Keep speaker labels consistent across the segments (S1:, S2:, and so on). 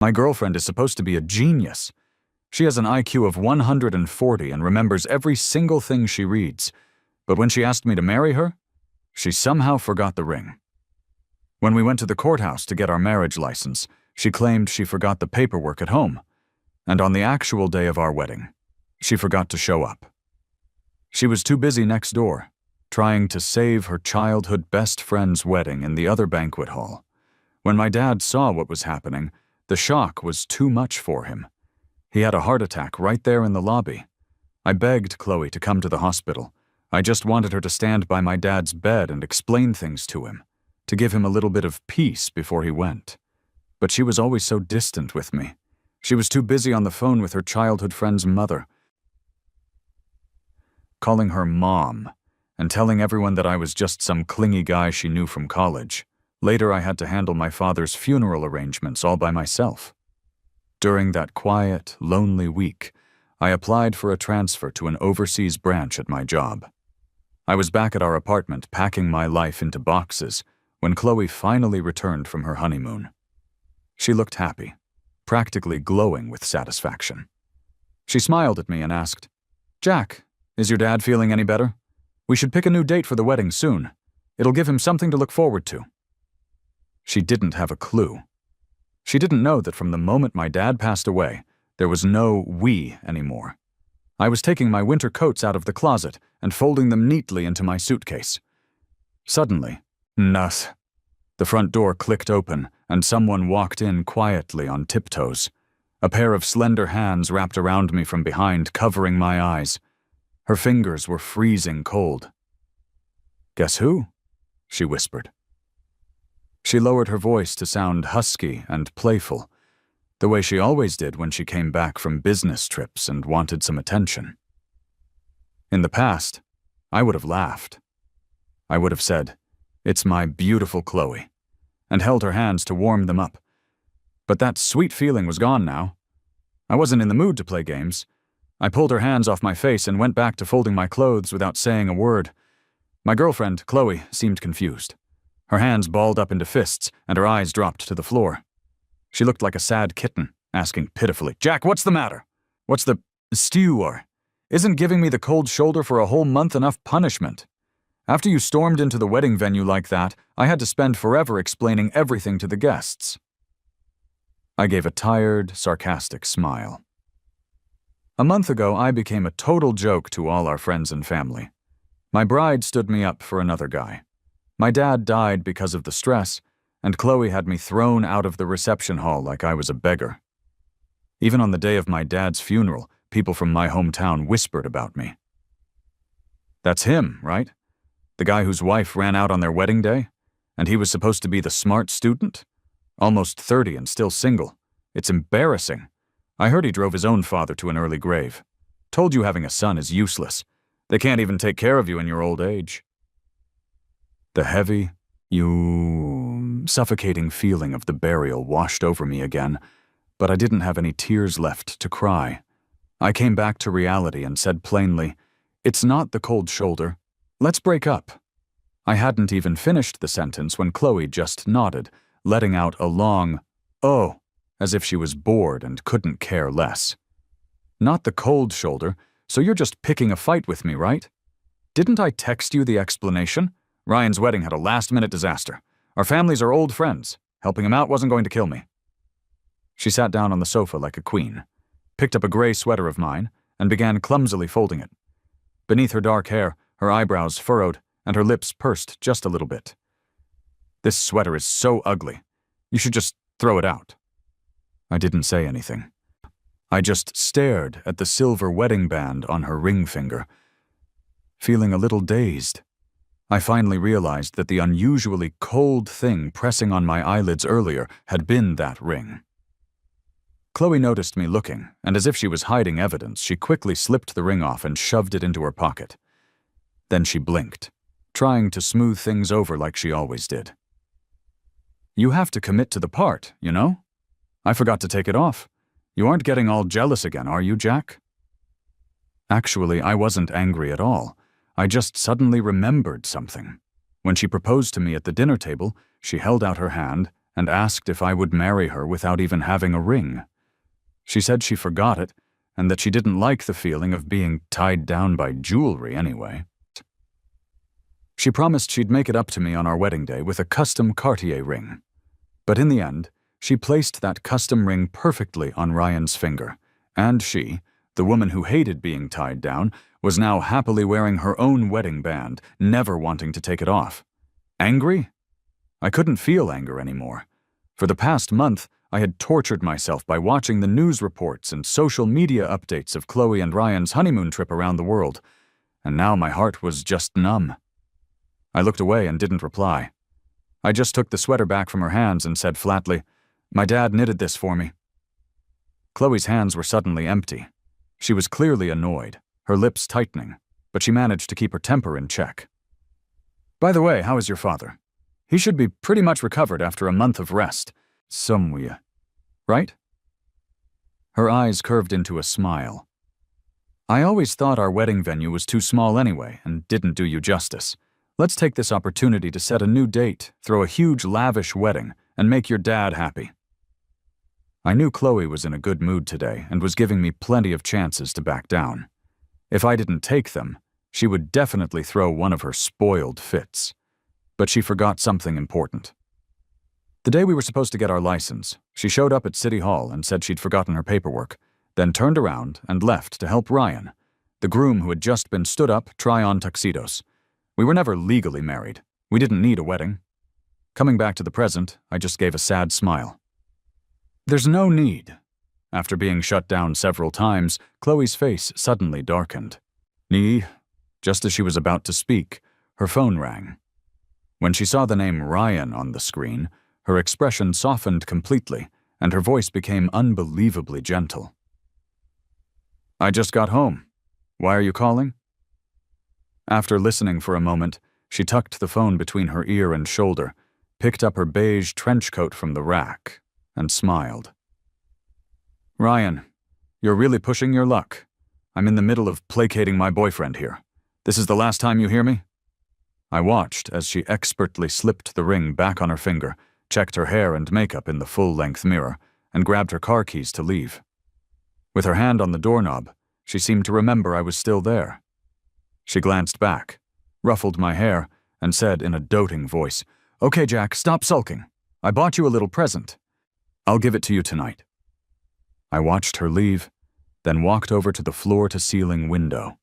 S1: My girlfriend is supposed to be a genius. She has an IQ of 140 and remembers every single thing she reads. But when she asked me to marry her, she somehow forgot the ring. When we went to the courthouse to get our marriage license, she claimed she forgot the paperwork at home. And on the actual day of our wedding, she forgot to show up. She was too busy next door, trying to save her childhood best friend's wedding in the other banquet hall. When my dad saw what was happening, the shock was too much for him. He had a heart attack right there in the lobby. I begged Chloe to come to the hospital. I just wanted her to stand by my dad's bed and explain things to him, to give him a little bit of peace before he went. But she was always so distant with me. She was too busy on the phone with her childhood friend's mother, calling her Mom, and telling everyone that I was just some clingy guy she knew from college. Later, I had to handle my father's funeral arrangements all by myself. During that quiet, lonely week, I applied for a transfer to an overseas branch at my job. I was back at our apartment packing my life into boxes when Chloe finally returned from her honeymoon. She looked happy, practically glowing with satisfaction. She smiled at me and asked, "Jack, is your dad feeling any better? We should pick a new date for the wedding soon. It'll give him something to look forward to." She didn't have a clue. She didn't know that from the moment my dad passed away, there was no we anymore. I was taking my winter coats out of the closet and folding them neatly into my suitcase. Suddenly, the front door clicked open and someone walked in quietly on tiptoes. A pair of slender hands wrapped around me from behind, covering my eyes. Her fingers were freezing cold. "Guess who?" she whispered. She lowered her voice to sound husky and playful, the way she always did when she came back from business trips and wanted some attention. In the past, I would have laughed. I would have said, "It's my beautiful Chloe," and held her hands to warm them up. But that sweet feeling was gone now. I wasn't in the mood to play games. I pulled her hands off my face and went back to folding my clothes without saying a word. My girlfriend, Chloe, seemed confused. Her hands balled up into fists, and her eyes dropped to the floor. She looked like a sad kitten, asking pitifully, "Jack, what's the matter? What's the stew or? Isn't giving me the cold shoulder for a whole month enough punishment? After you stormed into the wedding venue like that, I had to spend forever explaining everything to the guests." I gave a tired, sarcastic smile. A month ago, I became a total joke to all our friends and family. My bride stood me up for another guy. My dad died because of the stress, and Chloe had me thrown out of the reception hall like I was a beggar. Even on the day of my dad's funeral, people from my hometown whispered about me. "That's him, right? The guy whose wife ran out on their wedding day? And he was supposed to be the smart student? Almost 30 and still single. It's embarrassing. I heard he drove his own father to an early grave. Told you having a son is useless. They can't even take care of you in your old age." The heavy, suffocating feeling of the burial washed over me again, but I didn't have any tears left to cry. I came back to reality and said plainly, "It's not the cold shoulder. Let's break up." I hadn't even finished the sentence when Chloe just nodded, letting out a long, "oh," as if she was bored and couldn't care less. "Not the cold shoulder, so you're just picking a fight with me, right? Didn't I text you the explanation? Ryan's wedding had a last-minute disaster. Our families are old friends. Helping him out wasn't going to kill me." She sat down on the sofa like a queen, picked up a gray sweater of mine, and began clumsily folding it. Beneath her dark hair, her eyebrows furrowed, and her lips pursed just a little bit. "This sweater is so ugly. You should just throw it out." I didn't say anything. I just stared at the silver wedding band on her ring finger, feeling a little dazed. I finally realized that the unusually cold thing pressing on my eyelids earlier had been that ring. Chloe noticed me looking, and as if she was hiding evidence, she quickly slipped the ring off and shoved it into her pocket. Then she blinked, trying to smooth things over like she always did. "You have to commit to the part, you know? I forgot to take it off. You aren't getting all jealous again, are you, Jack?" Actually, I wasn't angry at all. I just suddenly remembered something. When she proposed to me at the dinner table, she held out her hand, and asked if I would marry her without even having a ring. She said she forgot it, and that she didn't like the feeling of being tied down by jewelry anyway. She promised she'd make it up to me on our wedding day with a custom Cartier ring. But in the end, she placed that custom ring perfectly on Ryan's finger, and she, the woman who hated being tied down, was now happily wearing her own wedding band, never wanting to take it off. Angry? I couldn't feel anger anymore. For the past month, I had tortured myself by watching the news reports and social media updates of Chloe and Ryan's honeymoon trip around the world, and now my heart was just numb. I looked away and didn't reply. I just took the sweater back from her hands and said flatly, "My dad knitted this for me." Chloe's hands were suddenly empty. She was clearly annoyed, her lips tightening, but she managed to keep her temper in check. "By the way, how is your father? He should be pretty much recovered after a month of rest. Somewhere, right?" Her eyes curved into a smile. "I always thought our wedding venue was too small anyway and didn't do you justice. Let's take this opportunity to set a new date, throw a huge lavish wedding, and make your dad happy." I knew Chloe was in a good mood today and was giving me plenty of chances to back down. If I didn't take them, she would definitely throw one of her spoiled fits. But she forgot something important. The day we were supposed to get our license, she showed up at City Hall and said she'd forgotten her paperwork, then turned around and left to help Ryan, the groom who had just been stood up, try on tuxedos. We were never legally married. We didn't need a wedding. Coming back to the present, I just gave a sad smile. "There's no need." After being shut down several times, Chloe's face suddenly darkened. Just as she was about to speak, her phone rang. When she saw the name Ryan on the screen, her expression softened completely, and her voice became unbelievably gentle. "I just got home. Why are you calling?" After listening for a moment, she tucked the phone between her ear and shoulder, picked up her beige trench coat from the rack, and smiled. "Ryan, you're really pushing your luck. I'm in the middle of placating my boyfriend here. This is the last time you hear me?" I watched as she expertly slipped the ring back on her finger, checked her hair and makeup in the full-length mirror, and grabbed her car keys to leave. With her hand on the doorknob, she seemed to remember I was still there. She glanced back, ruffled my hair, and said in a doting voice, "Okay, Jack, stop sulking. I bought you a little present. I'll give it to you tonight." I watched her leave, then walked over to the floor-to-ceiling window.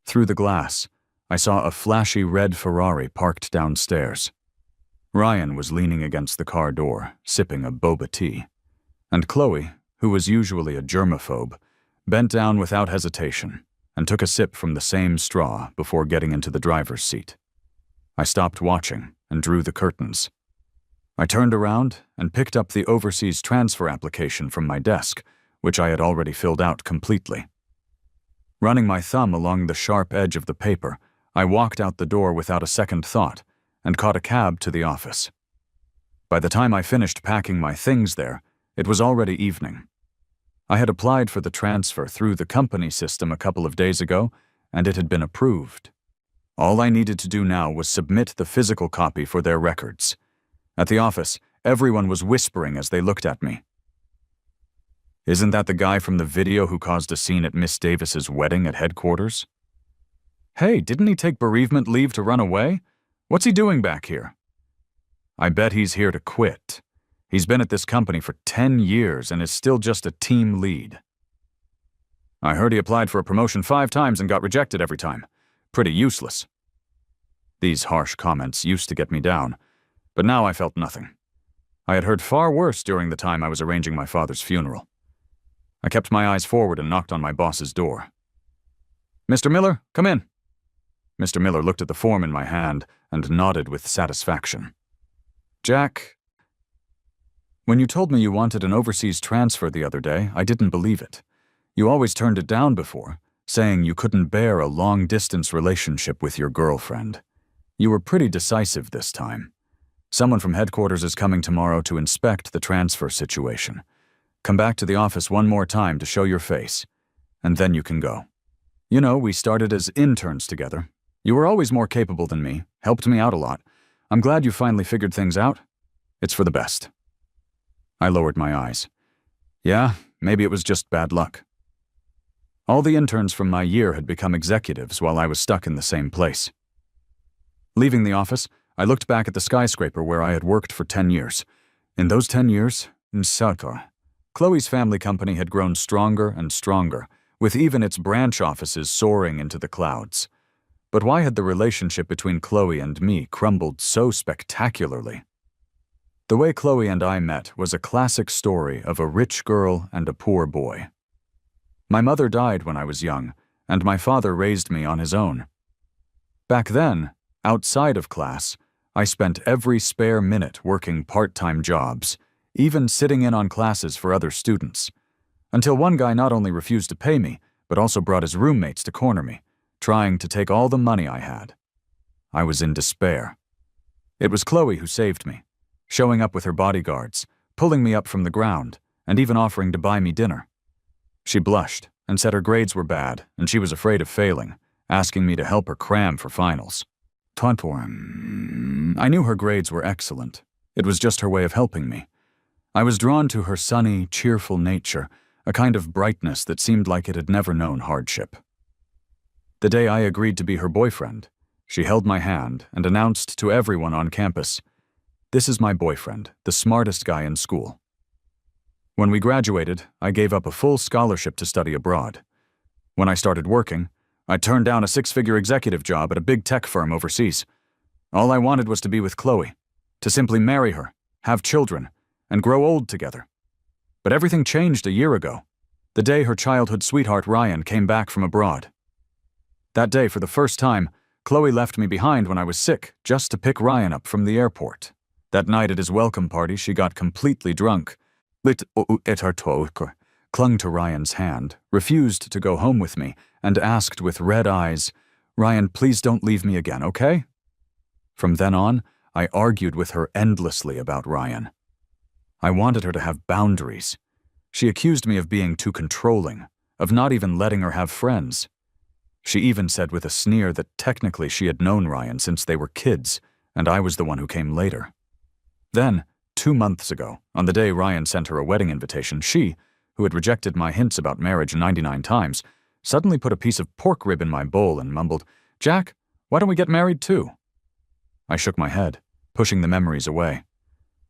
S1: Through the glass, I saw a flashy red Ferrari parked downstairs. Ryan was leaning against the car door, sipping a boba tea, and Chloe, who was usually a germaphobe, bent down without hesitation and took a sip from the same straw before getting into the driver's seat. I stopped watching and drew the curtains. I turned around and picked up the overseas transfer application from my desk, which I had already filled out completely. Running my thumb along the sharp edge of the paper, I walked out the door without a second thought and caught a cab to the office. By the time I finished packing my things there, it was already evening. I had applied for the transfer through the company system a couple of days ago, and it had been approved. All I needed to do now was submit the physical copy for their records. At the office, everyone was whispering as they looked at me. "Isn't that the guy from the video who caused a scene at Miss Davis's wedding at headquarters? Hey, didn't he take bereavement leave to run away? What's he doing back here? I bet he's here to quit. He's been at this company for 10 years and is still just a team lead. I heard he applied for a promotion 5 times and got rejected every time. Pretty useless." These harsh comments used to get me down, but now I felt nothing. I had heard far worse during the time I was arranging my father's funeral. I kept my eyes forward and knocked on my boss's door. "Mr. Miller, come in." Mr. Miller looked at the form in my hand and nodded with satisfaction. "Jack, when you told me you wanted an overseas transfer the other day, I didn't believe it. You always turned it down before, saying you couldn't bear a long-distance relationship with your girlfriend. You were pretty decisive this time. Someone from headquarters is coming tomorrow to inspect the transfer situation. Come back to the office one more time to show your face, and then you can go. You know, we started as interns together. You were always more capable than me, helped me out a lot. I'm glad you finally figured things out. It's for the best. I lowered my eyes. Yeah, maybe it was just bad luck. All the interns from my year had become executives while I was stuck in the same place. Leaving the office, I looked back at the skyscraper where I had worked for 10 years. In those 10 years, Chloe's family company had grown stronger and stronger, with even its branch offices soaring into the clouds. But why had the relationship between Chloe and me crumbled so spectacularly? The way Chloe and I met was a classic story of a rich girl and a poor boy. My mother died when I was young, and my father raised me on his own. Back then, outside of class, I spent every spare minute working part-time jobs, even sitting in on classes for other students, until one guy not only refused to pay me, but also brought his roommates to corner me, trying to take all the money I had. I was in despair. It was Chloe who saved me, showing up with her bodyguards, pulling me up from the ground, and even offering to buy me dinner. She blushed and said her grades were bad and she was afraid of failing, asking me to help her cram for finals. I knew her grades were excellent. It was just her way of helping me. I was drawn to her sunny, cheerful nature, a kind of brightness that seemed like it had never known hardship. The day I agreed to be her boyfriend, she held my hand and announced to everyone on campus, "This is my boyfriend, the smartest guy in school." When we graduated, I gave up a full scholarship to study abroad. When I started working, I turned down a 6-figure executive job at a big tech firm overseas. All I wanted was to be with Chloe, to simply marry her, have children, and grow old together. But everything changed a year ago, the day her childhood sweetheart Ryan came back from abroad. That day, for the first time, Chloe left me behind when I was sick just to pick Ryan up from the airport. That night at his welcome party, she got completely drunk, clung to Ryan's hand, refused to go home with me, and asked with red eyes, "Ryan, please don't leave me again, okay?" From then on, I argued with her endlessly about Ryan. I wanted her to have boundaries. She accused me of being too controlling, of not even letting her have friends. She even said with a sneer that technically she had known Ryan since they were kids, and I was the one who came later. Then, 2 months ago, on the day Ryan sent her a wedding invitation, she, who had rejected my hints about marriage 99 times, suddenly put a piece of pork rib in my bowl and mumbled, "Jack, why don't we get married too?" I shook my head, pushing the memories away.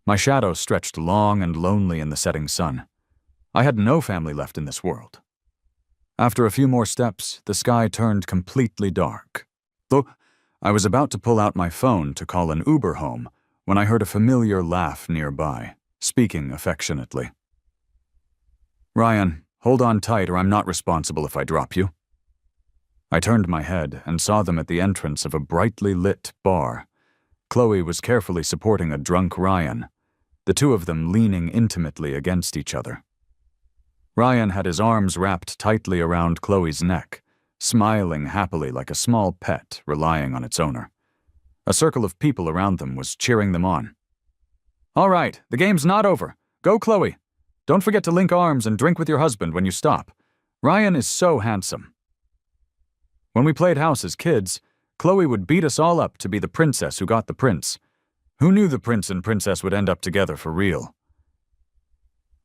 S1: My shadow stretched long and lonely in the setting sun. I had no family left in this world. After a few more steps, the sky turned completely dark. Though I was about to pull out my phone to call an Uber home when I heard a familiar laugh nearby, speaking affectionately. "Ryan, hold on tight or I'm not responsible if I drop you." I turned my head and saw them at the entrance of a brightly lit bar. Chloe was carefully supporting a drunk Ryan, the two of them leaning intimately against each other. Ryan had his arms wrapped tightly around Chloe's neck, smiling happily like a small pet relying on its owner. A circle of people around them was cheering them on. "All right, the game's not over. Go, Chloe. Don't forget to link arms and drink with your husband when you stop. Ryan is so handsome." When we played house as kids, Chloe would beat us all up to be the princess who got the prince. Who knew the prince and princess would end up together for real?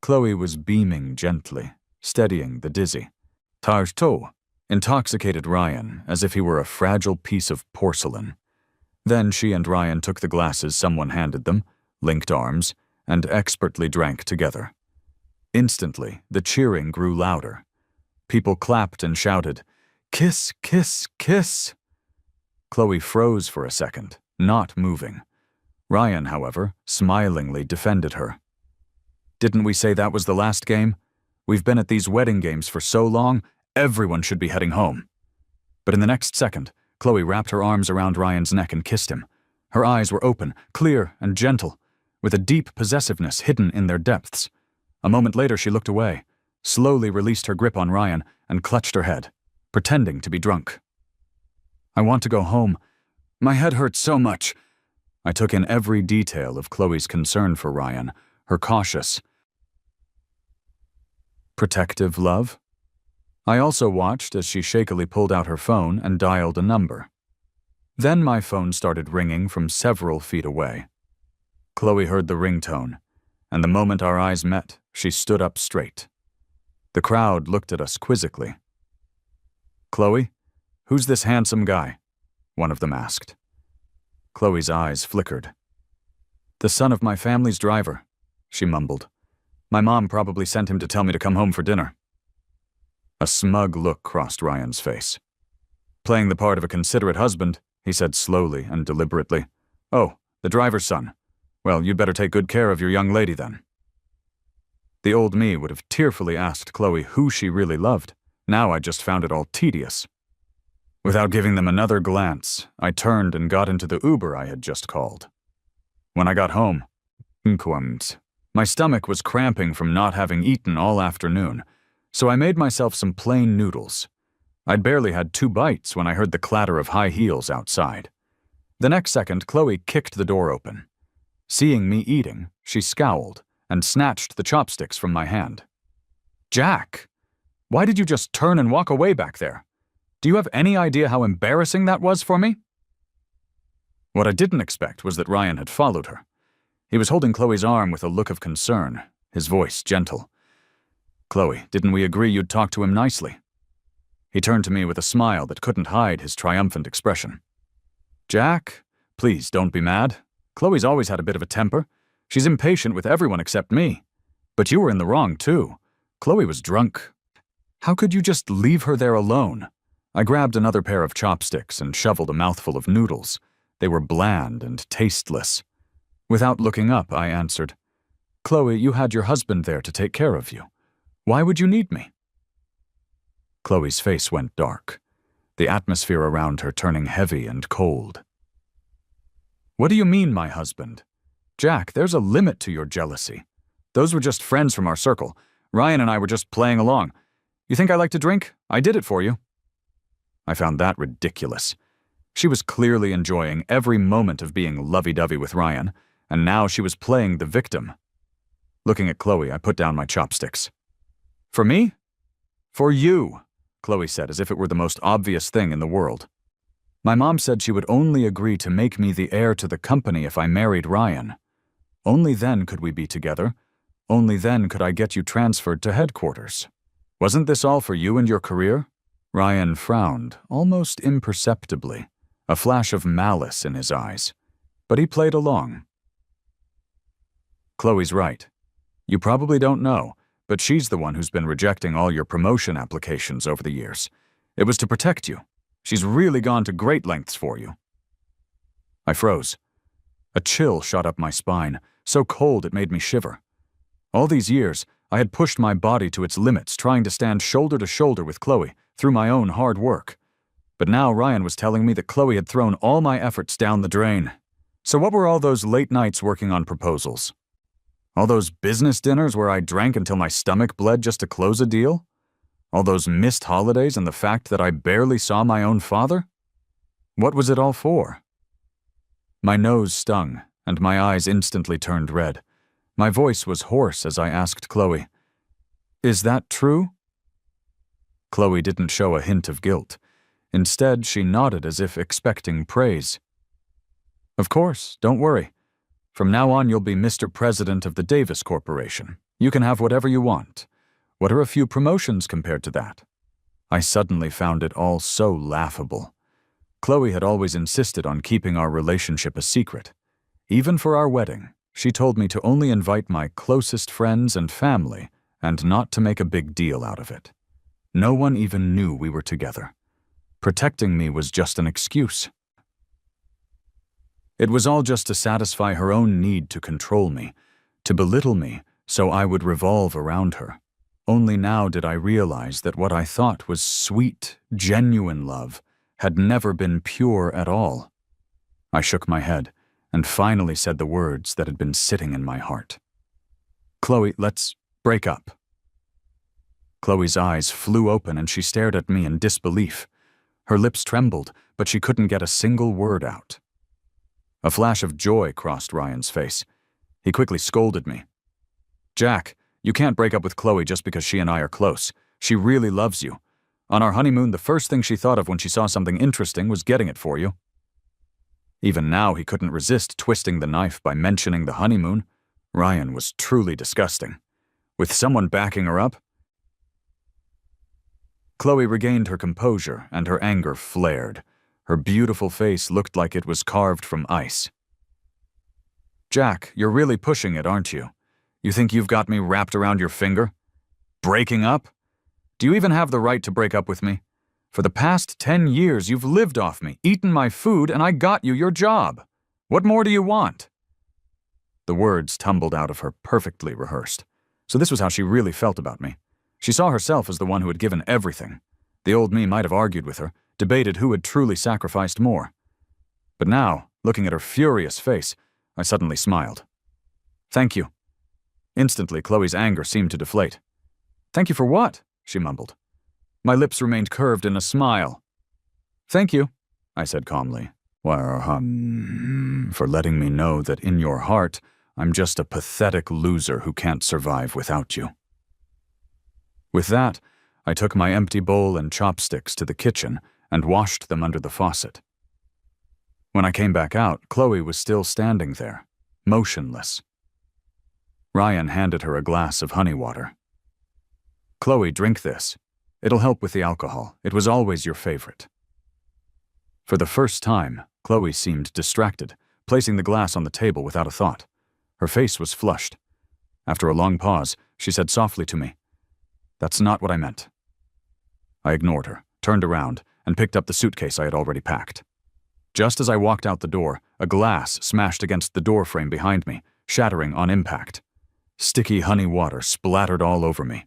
S1: Chloe was beaming gently, steadying the dizzy. Tarto intoxicated Ryan as if he were a fragile piece of porcelain. Then she and Ryan took the glasses someone handed them, linked arms, and expertly drank together. Instantly, the cheering grew louder. People clapped and shouted, "Kiss, kiss, kiss!" Chloe froze for a second, not moving. Ryan, however, smilingly defended her. "Didn't we say that was the last game? We've been at these wedding games for so long, everyone should be heading home." But in the next second, Chloe wrapped her arms around Ryan's neck and kissed him. Her eyes were open, clear, and gentle, with a deep possessiveness hidden in their depths. A moment later she looked away, slowly released her grip on Ryan, and clutched her head, pretending to be drunk. "I want to go home. My head hurts so much." I took in every detail of Chloe's concern for Ryan, her cautious, protective love. I also watched as she shakily pulled out her phone and dialed a number. Then my phone started ringing from several feet away. Chloe heard the ringtone, and the moment our eyes met, she stood up straight. The crowd looked at us quizzically. "Chloe, who's this handsome guy?" one of them asked. Chloe's eyes flickered. "The son of my family's driver," she mumbled. "My mom probably sent him to tell me to come home for dinner." A smug look crossed Ryan's face. "Playing the part of a considerate husband," he said slowly and deliberately. "Oh, the driver's son. Well, you'd better take good care of your young lady then." The old me would have tearfully asked Chloe who she really loved. Now I just found it all tedious. Without giving them another glance, I turned and got into the Uber I had just called. When I got home, my stomach was cramping from not having eaten all afternoon, so I made myself some plain noodles. I'd barely had 2 bites when I heard the clatter of high heels outside. The next second, Chloe kicked the door open. Seeing me eating, she scowled and snatched the chopsticks from my hand. "Jack, why did you just turn and walk away back there? Do you have any idea how embarrassing that was for me?" What I didn't expect was that Ryan had followed her. He was holding Chloe's arm with a look of concern, his voice gentle. "Chloe, didn't we agree you'd talk to him nicely?" He turned to me with a smile that couldn't hide his triumphant expression. "Jack, please don't be mad. Chloe's always had a bit of a temper. She's impatient with everyone except me. But you were in the wrong, too. Chloe was drunk. How could you just leave her there alone?" I grabbed another pair of chopsticks and shoveled a mouthful of noodles. They were bland and tasteless. Without looking up, I answered, "Chloe, you had your husband there to take care of you. Why would you need me?" Chloe's face went dark, the atmosphere around her turning heavy and cold. "What do you mean, my husband? Jack, there's a limit to your jealousy. Those were just friends from our circle. Ryan and I were just playing along. You think I like to drink? I did it for you." I found that ridiculous. She was clearly enjoying every moment of being lovey-dovey with Ryan, and now she was playing the victim. Looking at Chloe, I put down my chopsticks. "For me?" "For you," Chloe said as if it were the most obvious thing in the world. "My mom said she would only agree to make me the heir to the company if I married Ryan. Only then could we be together. Only then could I get you transferred to headquarters. Wasn't this all for you and your career?" Ryan frowned, almost imperceptibly, a flash of malice in his eyes. But he played along. "Chloe's right. You probably don't know, but she's the one who's been rejecting all your promotion applications over the years. It was to protect you. She's really gone to great lengths for you." I froze. A chill shot up my spine, so cold it made me shiver. All these years, I had pushed my body to its limits, trying to stand shoulder to shoulder with Chloe through my own hard work. But now Ryan was telling me that Chloe had thrown all my efforts down the drain. So what were all those late nights working on proposals? All those business dinners where I drank until my stomach bled just to close a deal? All those missed holidays and the fact that I barely saw my own father? What was it all for? My nose stung, and my eyes instantly turned red. My voice was hoarse as I asked Chloe, "Is that true?" Chloe didn't show a hint of guilt. Instead, she nodded as if expecting praise. "Of course, don't worry. From now on, you'll be Mr. President of the Davis Corporation. You can have whatever you want. What are a few promotions compared to that?" I suddenly found it all so laughable. Chloe had always insisted on keeping our relationship a secret. Even for our wedding, she told me to only invite my closest friends and family and not to make a big deal out of it. No one even knew we were together. Protecting me was just an excuse. It was all just to satisfy her own need to control me, to belittle me so I would revolve around her. Only now did I realize that what I thought was sweet, genuine love had never been pure at all. I shook my head and finally said the words that had been sitting in my heart. "Chloe, let's break up." Chloe's eyes flew open and she stared at me in disbelief. Her lips trembled, but she couldn't get a single word out. A flash of joy crossed Ryan's face. He quickly scolded me. "Jack, you can't break up with Chloe just because she and I are close. She really loves you. On our honeymoon, the first thing she thought of when she saw something interesting was getting it for you." Even now, he couldn't resist twisting the knife by mentioning the honeymoon. Ryan was truly disgusting. With someone backing her up? Chloe regained her composure, and her anger flared. Her beautiful face looked like it was carved from ice. "Jack, you're really pushing it, aren't you? You think you've got me wrapped around your finger? Breaking up? Do you even have the right to break up with me? For the past 10 years, you've lived off me, eaten my food, and I got you your job. What more do you want?" The words tumbled out of her perfectly rehearsed. So this was how she really felt about me. She saw herself as the one who had given everything. The old me might have argued with her, debated who had truly sacrificed more. But now, looking at her furious face, I suddenly smiled. "Thank you." Instantly, Chloe's anger seemed to deflate. "Thank you for what?" she mumbled. My lips remained curved in a smile. "Thank you," I said calmly. "For letting me know that in your heart, I'm just a pathetic loser who can't survive without you." With that, I took my empty bowl and chopsticks to the kitchen and washed them under the faucet. When I came back out, Chloe was still standing there, motionless. Ryan handed her a glass of honey water. "Chloe, drink this. It'll help with the alcohol. It was always your favorite." For the first time, Chloe seemed distracted, placing the glass on the table without a thought. Her face was flushed. After a long pause, she said softly to me, "That's not what I meant." I ignored her, turned around, and picked up the suitcase I had already packed. Just as I walked out the door, a glass smashed against the doorframe behind me, shattering on impact. Sticky honey water splattered all over me.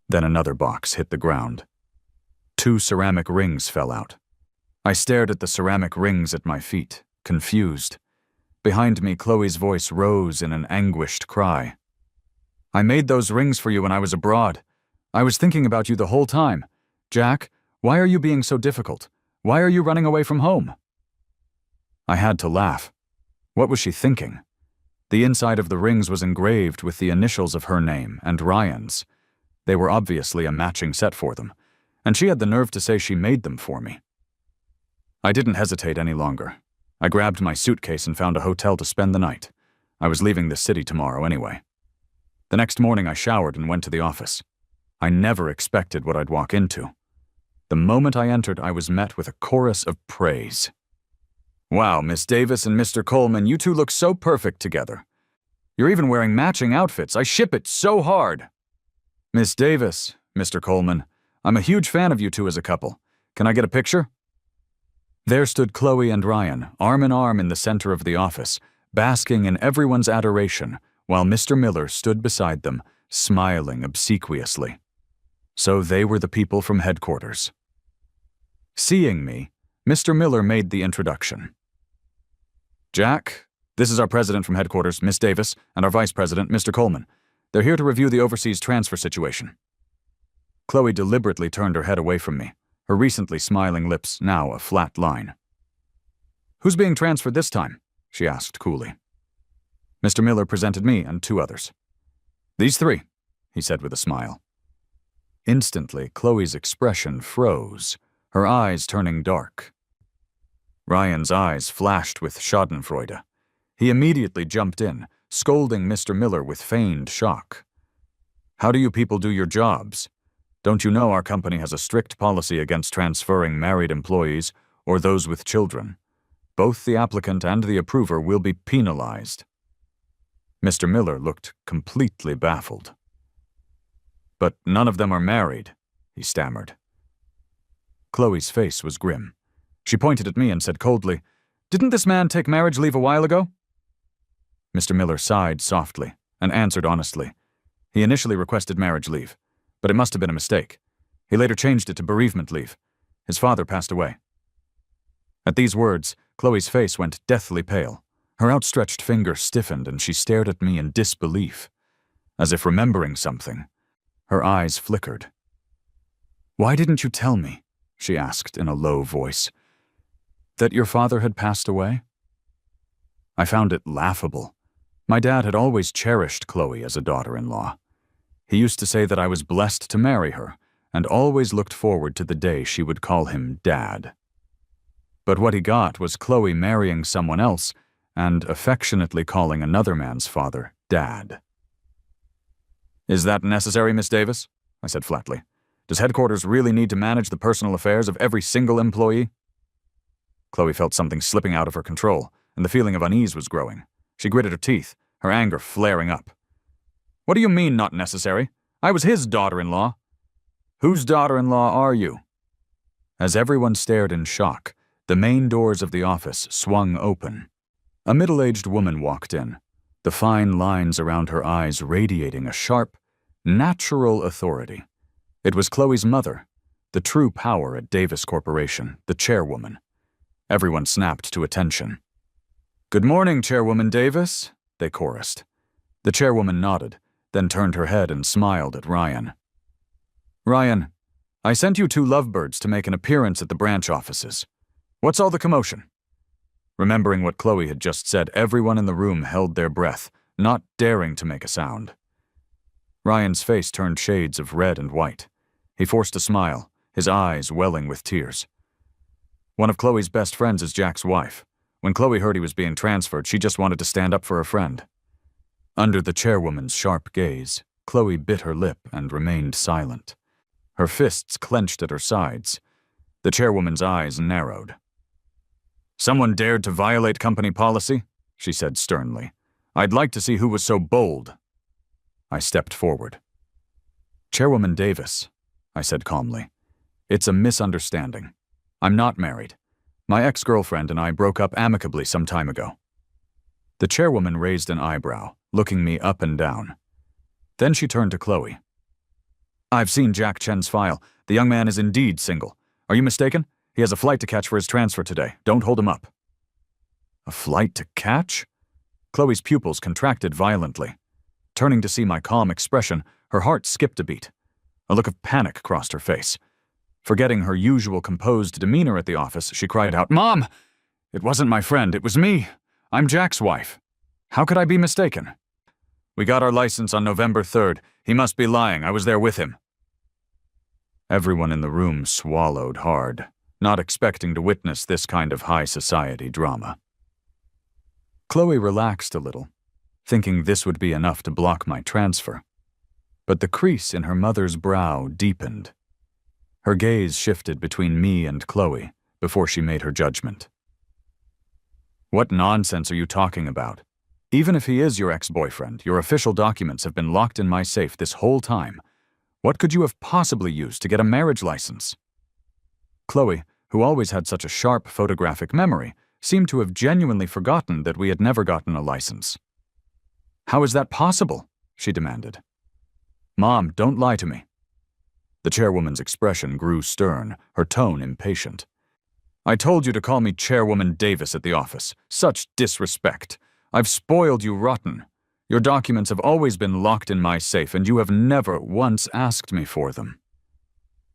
S1: Then another box hit the ground. 2 ceramic rings fell out. I stared at the ceramic rings at my feet, confused. Behind me, Chloe's voice rose in an anguished cry. "I made those rings for you when I was abroad. I was thinking about you the whole time. Jack, why are you being so difficult? Why are you running away from home?" I had to laugh. What was she thinking? The inside of the rings was engraved with the initials of her name and Ryan's. They were obviously a matching set for them, and she had the nerve to say she made them for me. I didn't hesitate any longer. I grabbed my suitcase and found a hotel to spend the night. I was leaving the city tomorrow anyway. The next morning I showered and went to the office. I never expected what I'd walk into. The moment I entered, I was met with a chorus of praise. "Wow, Miss Davis and Mr. Coleman, you two look so perfect together. You're even wearing matching outfits. I ship it so hard." "Miss Davis, Mr. Coleman, I'm a huge fan of you two as a couple. Can I get a picture?" There stood Chloe and Ryan, arm in arm in the center of the office, basking in everyone's adoration, while Mr. Miller stood beside them, smiling obsequiously. So they were the people from headquarters. Seeing me, Mr. Miller made the introduction. "Jack, this is our president from headquarters, Miss Davis, and our vice president, Mr. Coleman. They're here to review the overseas transfer situation." Chloe deliberately turned her head away from me, her recently smiling lips now a flat line. "Who's being transferred this time?" she asked coolly. Mr. Miller presented me and 2 others. "These 3, he said with a smile. Instantly, Chloe's expression froze, her eyes turning dark. Ryan's eyes flashed with schadenfreude. He immediately jumped in, scolding Mr. Miller with feigned shock. "How do you people do your jobs? Don't you know our company has a strict policy against transferring married employees or those with children? Both the applicant and the approver will be penalized." Mr. Miller looked completely baffled. "But none of them are married," he stammered. Chloe's face was grim. She pointed at me and said coldly, "Didn't this man take marriage leave a while ago?" Mr. Miller sighed softly and answered honestly. He initially requested marriage leave, but it must have been a mistake. He later changed it to bereavement leave. His father passed away. At these words, Chloe's face went deathly pale. Her outstretched finger stiffened and she stared at me in disbelief. As if remembering something, her eyes flickered. "Why didn't you tell me?" she asked in a low voice. "That your father had passed away?" I found it laughable. My dad had always cherished Chloe as a daughter-in-law. He used to say that I was blessed to marry her, and always looked forward to the day she would call him Dad. But what he got was Chloe marrying someone else and affectionately calling another man's father Dad. "Is that necessary, Miss Davis?" I said flatly. "Does headquarters really need to manage the personal affairs of every single employee?" Chloe felt something slipping out of her control, and the feeling of unease was growing. She gritted her teeth, her anger flaring up. "What do you mean, not necessary? I was his daughter-in-law." "Whose daughter-in-law are you?" As everyone stared in shock, the main doors of the office swung open. A middle-aged woman walked in, the fine lines around her eyes radiating a sharp, natural authority. It was Chloe's mother, the true power at Davis Corporation, the chairwoman. Everyone snapped to attention. "Good morning, Chairwoman Davis," they chorused. The chairwoman nodded, then turned her head and smiled at Ryan. "Ryan, I sent you 2 lovebirds to make an appearance at the branch offices. What's all the commotion?" Remembering what Chloe had just said, everyone in the room held their breath, not daring to make a sound. Ryan's face turned shades of red and white. He forced a smile, his eyes welling with tears. "One of Chloe's best friends is Jack's wife. When Chloe heard he was being transferred, she just wanted to stand up for a friend." Under the chairwoman's sharp gaze, Chloe bit her lip and remained silent. Her fists clenched at her sides. The chairwoman's eyes narrowed. "Someone dared to violate company policy?" she said sternly. "I'd like to see who was so bold." I stepped forward. "Chairwoman Davis," I said calmly, "it's a misunderstanding. I'm not married. My ex-girlfriend and I broke up amicably some time ago." The chairwoman raised an eyebrow, looking me up and down. Then she turned to Chloe. "I've seen Jack Chen's file. The young man is indeed single. Are you mistaken? He has a flight to catch for his transfer today. Don't hold him up." "A flight to catch?" Chloe's pupils contracted violently. Turning to see my calm expression, her heart skipped a beat. A look of panic crossed her face. Forgetting her usual composed demeanor at the office, she cried out, "Mom! It wasn't my friend, it was me. I'm Jack's wife. How could I be mistaken? We got our license on November 3rd. He must be lying. I was there with him." Everyone in the room swallowed hard, not expecting to witness this kind of high society drama. Chloe relaxed a little, thinking this would be enough to block my transfer. But the crease in her mother's brow deepened. Her gaze shifted between me and Chloe before she made her judgment. "What nonsense are you talking about? Even if he is your ex-boyfriend, your official documents have been locked in my safe this whole time. What could you have possibly used to get a marriage license?" Chloe, who always had such a sharp photographic memory, seemed to have genuinely forgotten that we had never gotten a license. "How is that possible?" she demanded. "Mom, don't lie to me." The chairwoman's expression grew stern, her tone impatient. "I told you to call me Chairwoman Davis at the office. Such disrespect. I've spoiled you rotten. Your documents have always been locked in my safe, and you have never once asked me for them."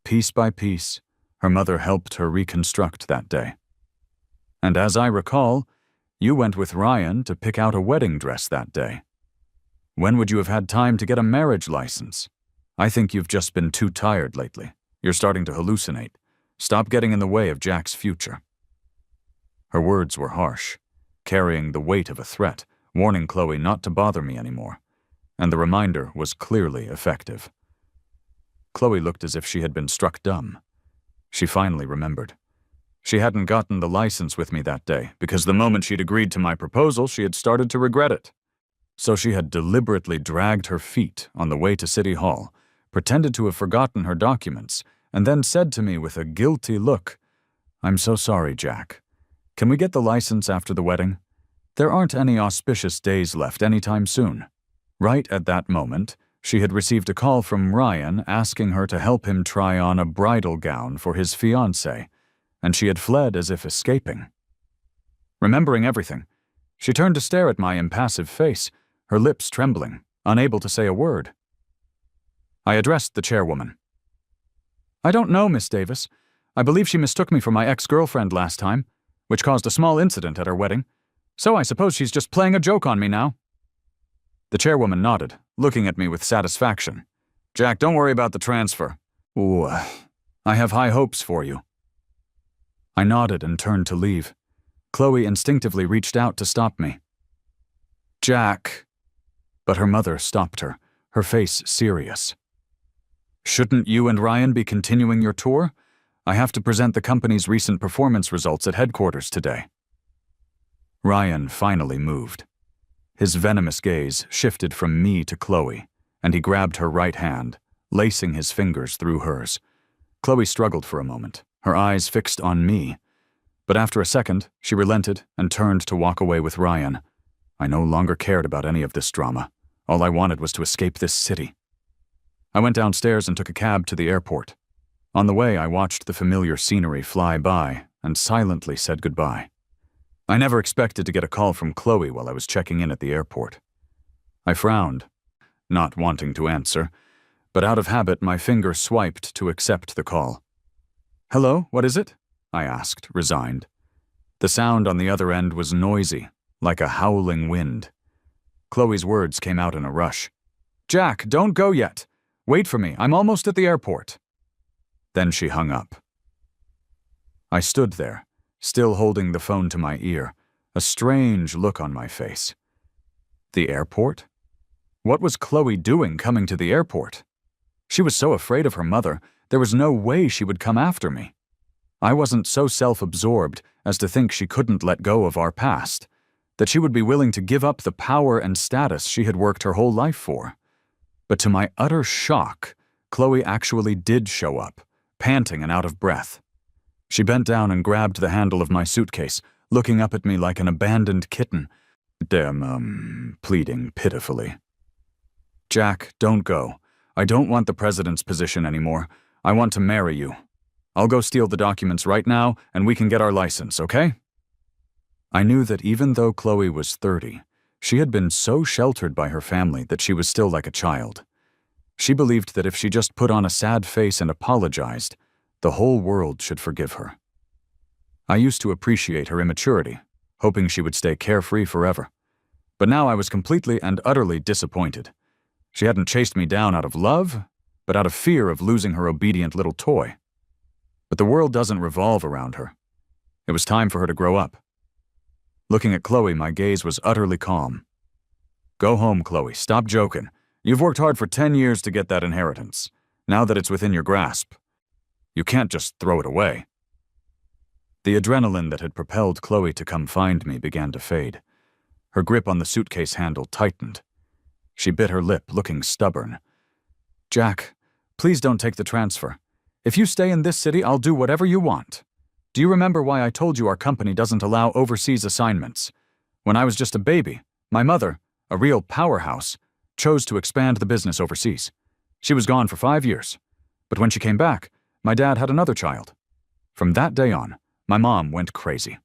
S1: Piece by piece, her mother helped her reconstruct that day. "And as I recall, you went with Ryan to pick out a wedding dress that day. When would you have had time to get a marriage license? I think you've just been too tired lately. You're starting to hallucinate. Stop getting in the way of Jack's future." Her words were harsh, carrying the weight of a threat, warning Chloe not to bother me anymore, and the reminder was clearly effective. Chloe looked as if she had been struck dumb. She finally remembered. She hadn't gotten the license with me that day because the moment she'd agreed to my proposal, she had started to regret it. So she had deliberately dragged her feet on the way to City Hall, pretended to have forgotten her documents, and then said to me with a guilty look, "I'm so sorry, Jack. Can we get the license after the wedding? There aren't any auspicious days left anytime soon." Right at that moment, she had received a call from Ryan asking her to help him try on a bridal gown for his fiancée, and she had fled as if escaping. Remembering everything, she turned to stare at my impassive face, her lips trembling, unable to say a word. I addressed the chairwoman. "I don't know, Miss Davis. I believe she mistook me for my ex-girlfriend last time, which caused a small incident at our wedding. So I suppose she's just playing a joke on me now." The chairwoman nodded, looking at me with satisfaction. "Jack, don't worry about the transfer. Ooh, I have high hopes for you." I nodded and turned to leave. Chloe instinctively reached out to stop me. "Jack." But her mother stopped her, her face serious. "Shouldn't you and Ryan be continuing your tour? I have to present the company's recent performance results at headquarters today." Ryan finally moved. His venomous gaze shifted from me to Chloe, and he grabbed her right hand, lacing his fingers through hers. Chloe struggled for a moment, her eyes fixed on me. But after a second, she relented and turned to walk away with Ryan. I no longer cared about any of this drama. All I wanted was to escape this city. I went downstairs and took a cab to the airport. On the way, I watched the familiar scenery fly by and silently said goodbye. I never expected to get a call from Chloe while I was checking in at the airport. I frowned, not wanting to answer, but out of habit, my finger swiped to accept the call. "Hello, what is it?" I asked, resigned. The sound on the other end was noisy, like a howling wind. Chloe's words came out in a rush. "Jack, don't go yet. Wait for me, I'm almost at the airport." Then she hung up. I stood there, still holding the phone to my ear, a strange look on my face. The airport? What was Chloe doing coming to the airport? She was so afraid of her mother, there was no way she would come after me. I wasn't so self-absorbed as to think she couldn't let go of our past, that she would be willing to give up the power and status she had worked her whole life for. But to my utter shock, Chloe actually did show up, panting and out of breath. She bent down and grabbed the handle of my suitcase, looking up at me like an abandoned kitten, pleading pitifully. "Jack, don't go. I don't want the president's position anymore. I want to marry you. I'll go steal the documents right now, and we can get our license, okay?" I knew that even though Chloe was 30, she had been so sheltered by her family that she was still like a child. She believed that if she just put on a sad face and apologized, the whole world should forgive her. I used to appreciate her immaturity, hoping she would stay carefree forever. But now I was completely and utterly disappointed. She hadn't chased me down out of love, but out of fear of losing her obedient little toy. But the world doesn't revolve around her. It was time for her to grow up. Looking at Chloe, my gaze was utterly calm. "Go home, Chloe. Stop joking. You've worked hard for 10 years to get that inheritance. Now that it's within your grasp, you can't just throw it away." The adrenaline that had propelled Chloe to come find me began to fade. Her grip on the suitcase handle tightened. She bit her lip, looking stubborn. "Jack, please don't take the transfer. If you stay in this city, I'll do whatever you want. Do you remember why I told you our company doesn't allow overseas assignments? When I was just a baby, my mother, a real powerhouse, chose to expand the business overseas. She was gone for 5 years. But when she came back, my dad had another child. From that day on, my mom went crazy.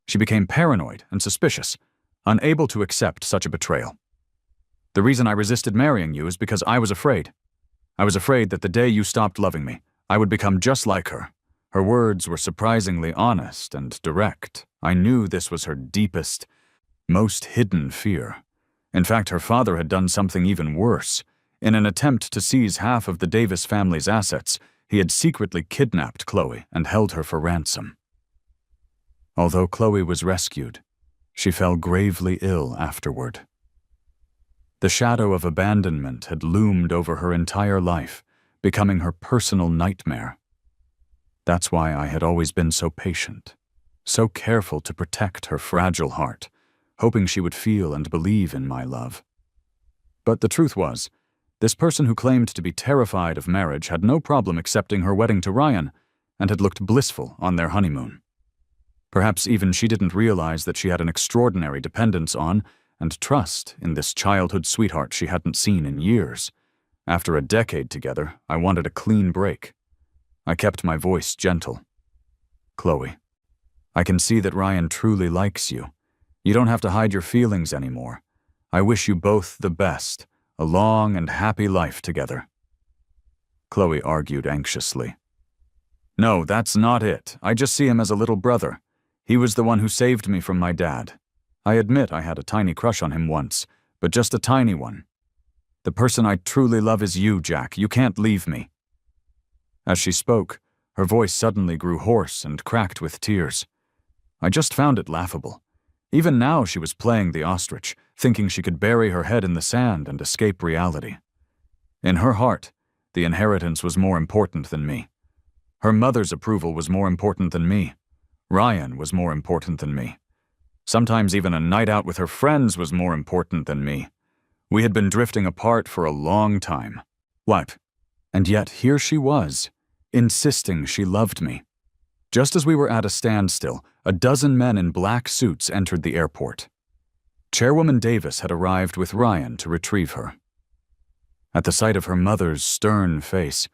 S1: She became paranoid and suspicious, unable to accept such a betrayal. The reason I resisted marrying you is because I was afraid. I was afraid that the day you stopped loving me, I would become just like her." Her words were surprisingly honest and direct. I knew this was her deepest, most hidden fear. In fact, her father had done something even worse. In an attempt to seize half of the Davis family's assets, he had secretly kidnapped Chloe and held her for ransom. Although Chloe was rescued, she fell gravely ill afterward. The shadow of abandonment had loomed over her entire life, becoming her personal nightmare. That's why I had always been so patient, so careful to protect her fragile heart, hoping she would feel and believe in my love. But the truth was, this person who claimed to be terrified of marriage had no problem accepting her wedding to Ryan and had looked blissful on their honeymoon. Perhaps even she didn't realize that she had an extraordinary dependence on and trust in this childhood sweetheart she hadn't seen in years. After a decade together, I wanted a clean break. I kept my voice gentle. "Chloe, I can see that Ryan truly likes you. You don't have to hide your feelings anymore. I wish you both the best, a long and happy life together." Chloe argued anxiously. "No, that's not it. I just see him as a little brother. He was the one who saved me from my dad. I admit I had a tiny crush on him once, but just a tiny one. The person I truly love is you, Jack. You can't leave me." As she spoke, Her voice suddenly grew hoarse and cracked with tears. I just found it laughable. Even now she was playing the ostrich, thinking she could bury her head in the sand and escape reality. In her heart, the inheritance was more important than me. Her mother's approval was more important than me. Ryan was more important than me. Sometimes even a night out with her friends was more important than me. We had been drifting apart for a long time. What? And yet here she was, insisting she loved me. Just as we were at a standstill, a dozen men in black suits entered the airport. Chairwoman Davis had arrived with Ryan to retrieve her. At the sight of her mother's stern face,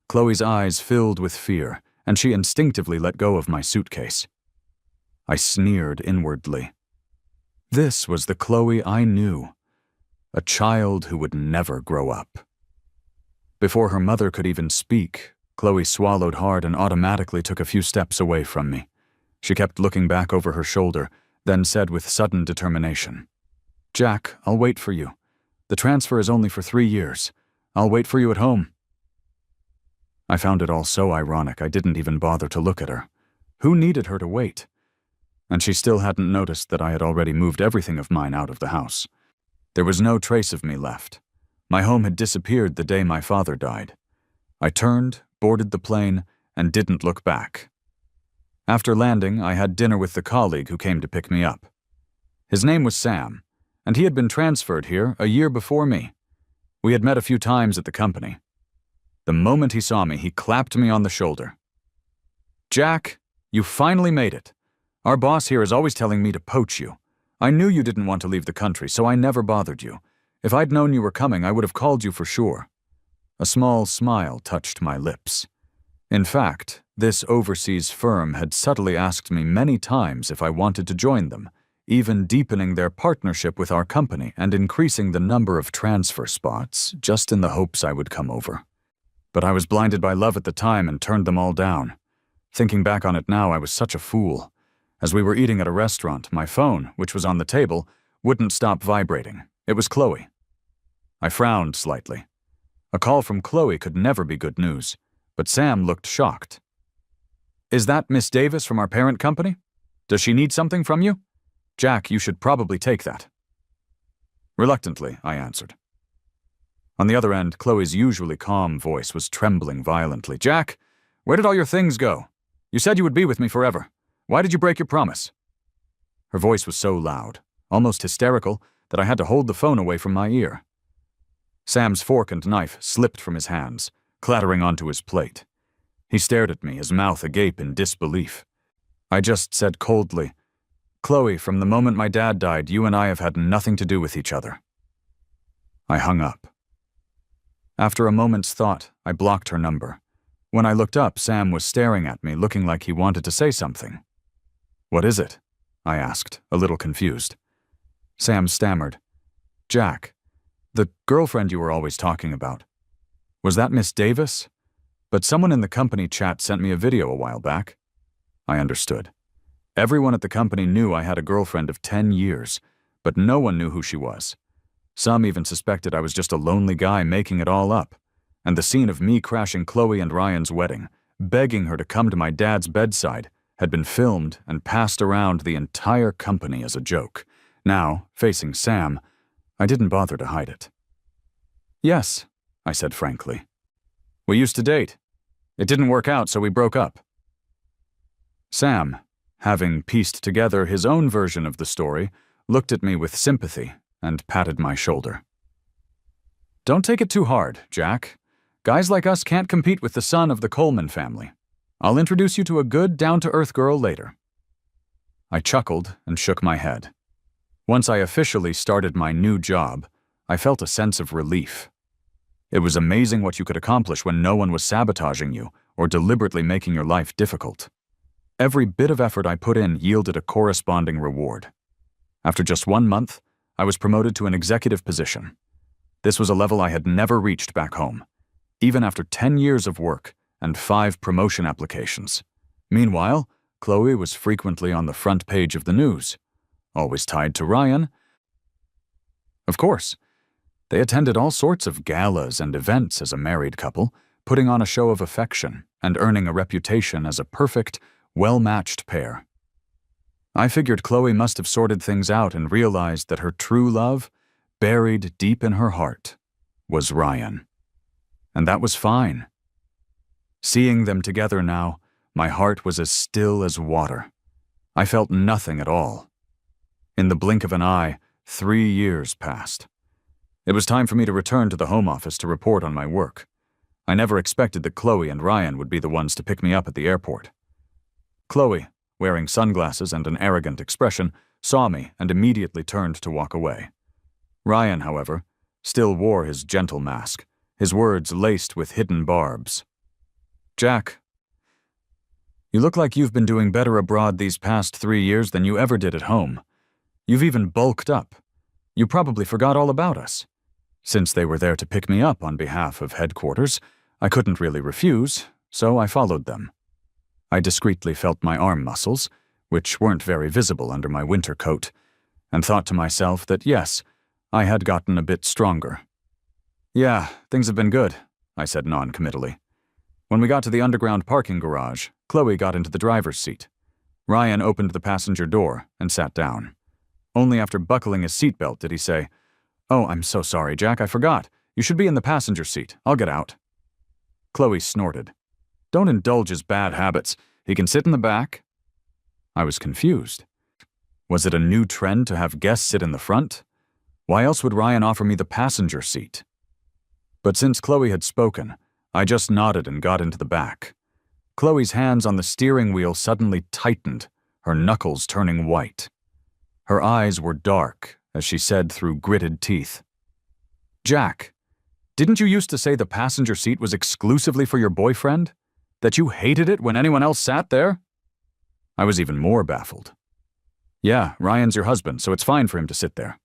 S1: Chloe's eyes filled with fear, and she instinctively let go of my suitcase. I sneered inwardly. This was the Chloe I knew, a child who would never grow up. Before her mother could even speak, Chloe swallowed hard and automatically took a few steps away from me. She kept looking back over her shoulder, then said with sudden determination, "Jack, I'll wait for you. The transfer is only for 3 years. I'll wait for you at home." I found it all so ironic I didn't even bother to look at her. Who needed her to wait? And she still hadn't noticed that I had already moved everything of mine out of the house. There was no trace of me left. My home had disappeared the day my father died. I turned, boarded the plane, and didn't look back. After landing, I had dinner with the colleague who came to pick me up. His name was Sam, and he had been transferred here a year before me. We had met a few times at the company. The moment he saw me, he clapped me on the shoulder. "Jack, you finally made it. Our boss here is always telling me to poach you. I knew you didn't want to leave the country, so I never bothered you. If I'd known you were coming, I would have called you for sure." A small smile touched my lips. In fact, this overseas firm had subtly asked me many times if I wanted to join them, even deepening their partnership with our company and increasing the number of transfer spots, just in the hopes I would come over. But I was blinded by love at the time and turned them all down. Thinking back on it now, I was such a fool. As we were eating at a restaurant, my phone, which was on the table, wouldn't stop vibrating. It was Chloe. I frowned slightly. A call from Chloe could never be good news, but Sam looked shocked. "Is that Miss Davis from our parent company? Does she need something from you? Jack, you should probably take that." Reluctantly, I answered. On the other end, Chloe's usually calm voice was trembling violently. "Jack, where did all your things go? You said you would be with me forever. Why did you break your promise?" Her voice was so loud, almost hysterical, that I had to hold the phone away from my ear. Sam's fork and knife slipped from his hands, clattering onto his plate. He stared at me, his mouth agape in disbelief. I just said coldly, "Chloe, from the moment my dad died, you and I have had nothing to do with each other." I hung up. After a moment's thought, I blocked her number. When I looked up, Sam was staring at me, looking like he wanted to say something. "What is it?" I asked, a little confused. Sam stammered, "Jack, the girlfriend you were always talking about. Was that Miss Davis? But someone in the company chat sent me a video a while back." I understood. Everyone at the company knew I had a girlfriend of 10 years, but no one knew who she was. Some even suspected I was just a lonely guy making it all up. And the scene of me crashing Chloe and Ryan's wedding, begging her to come to my dad's bedside, had been filmed and passed around the entire company as a joke. Now, facing Sam, I didn't bother to hide it. "Yes," I said frankly. "We used to date. It didn't work out, so we broke up." Sam, having pieced together his own version of the story, looked at me with sympathy and patted my shoulder. "Don't take it too hard, Jack. Guys like us can't compete with the son of the Coleman family. I'll introduce you to a good, down-to-earth girl later." I chuckled and shook my head. Once I officially started my new job, I felt a sense of relief. It was amazing what you could accomplish when no one was sabotaging you or deliberately making your life difficult. Every bit of effort I put in yielded a corresponding reward. After just 1 month, I was promoted to an executive position. This was a level I had never reached back home, even after 10 years of work and 5 promotion applications. Meanwhile, Chloe was frequently on the front page of the news, always tied to Ryan. Of course, they attended all sorts of galas and events as a married couple, putting on a show of affection and earning a reputation as a perfect, well-matched pair. I figured Chloe must have sorted things out and realized that her true love, buried deep in her heart, was Ryan. And that was fine. Seeing them together now, my heart was as still as water. I felt nothing at all. In the blink of an eye, 3 years passed. It was time for me to return to the home office to report on my work. I never expected that Chloe and Ryan would be the ones to pick me up at the airport. Chloe, wearing sunglasses and an arrogant expression, saw me and immediately turned to walk away. Ryan, however, still wore his gentle mask, his words laced with hidden barbs. "Jack, you look like you've been doing better abroad these past 3 years than you ever did at home. You've even bulked up. You probably forgot all about us." Since they were there to pick me up on behalf of headquarters, I couldn't really refuse, so I followed them. I discreetly felt my arm muscles, which weren't very visible under my winter coat, and thought to myself that yes, I had gotten a bit stronger. "Yeah, things have been good," I said non-committally. When we got to the underground parking garage, Chloe got into the driver's seat. Ryan opened the passenger door and sat down. Only after buckling his seatbelt did he say, "Oh, I'm so sorry, Jack, I forgot. You should be in the passenger seat. I'll get out." Chloe snorted. "Don't indulge his bad habits. He can sit in the back." I was confused. Was it a new trend to have guests sit in the front? Why else would Ryan offer me the passenger seat? But since Chloe had spoken, I just nodded and got into the back. Chloe's hands on the steering wheel suddenly tightened, her knuckles turning white. Her eyes were dark as she said through gritted teeth, "Jack, didn't you used to say the passenger seat was exclusively for your boyfriend? That you hated it when anyone else sat there?" I was even more baffled. "Yeah, Ryan's your husband, so it's fine for him to sit there."